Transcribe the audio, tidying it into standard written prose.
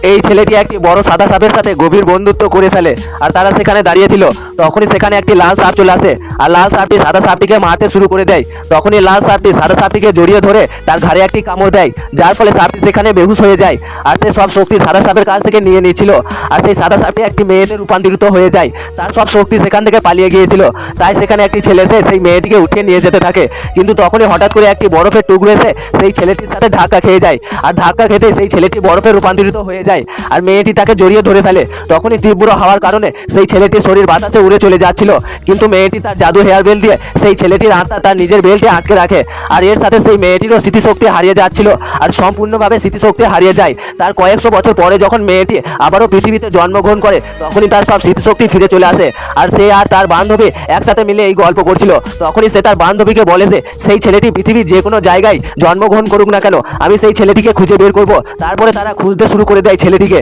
এই ছেলেটি একটি বড় সাদা সাপের সাথে গভীর বন্ধুত্ব করে ফেলে। আর তারা সেখানে দাঁড়িয়েছিল, তখনই সেখানে একটি লাল সাপ চলে আসে আর লাল সাপটি সাদা সাপটিকে মারতে শুরু করে দেয়। তখনই লাল সাপটি সাদা সাপটিকে জড়িয়ে ধরে তার ঘাড়ে একটি কামড় দেয়, যার ফলে সাপটি সেখানে বেহুশ হয়ে যায়। আর সে সব শক্তি সাদা সাপের কাছ থেকে নিয়ে নিয়েছিল। আর সেই সাদা সাপটি একটি মেয়েতে রূপান্তরিত হয়ে যায়, তার সব শক্তি সেখান থেকে পালিয়ে গিয়েছিল। তাই সেখানে একটি ছেলে এসে সেই মেয়েটিকে উঠিয়ে নিয়ে যেতে থাকে, কিন্তু তখনই হঠাৎ করে একটি বরফের টুকরো এসে সেই ছেলেটির সাথে ধাক্কা খেয়ে যায়। আর ধাক্কা খেতে সেই ছেলেটি বরফে রূপান্তরিত হয়ে যায় আর মেয়েটি তাকে জড়িয়ে ধরে ফেলে। তখনই তীব্র হাওয়ার কারণে সেই ছেলেটির শরীর বাতাসে উড়ে চলে যাচ্ছিল, কিন্তু মেয়েটি তার জাদু হেয়ার বেল্ট দিয়ে সেই ছেলেটির আত্মা তার নিজের বেল্টে আটকে রাখে। আর এর সাথে সেই মেয়েটিরও স্মৃতিশক্তি হারিয়ে যাচ্ছিল আর সম্পূর্ণভাবে স্মৃতিশক্তি হারিয়ে যায়। তার কয়েকশো বছর পরে যখন মেয়েটি আবারও পৃথিবীতে জন্মগ্রহণ করে, তখনই তার সব স্মৃতিশক্তি ফিরে চলে আসে। আর সে আর তার বান্ধবী একসাথে মিলে এই গল্প করছিল। তখনই সে তার বান্ধবীকে বলে যে সেই ছেলেটি পৃথিবীর যে কোনো জায়গায় জন্মগ্রহণ করুক না কেন, আমি সেই ছেলেটিকে খুঁজে বের করব। তারপরে তারা খুঁজতে শুরু করে দেয় ছেলেটিকে।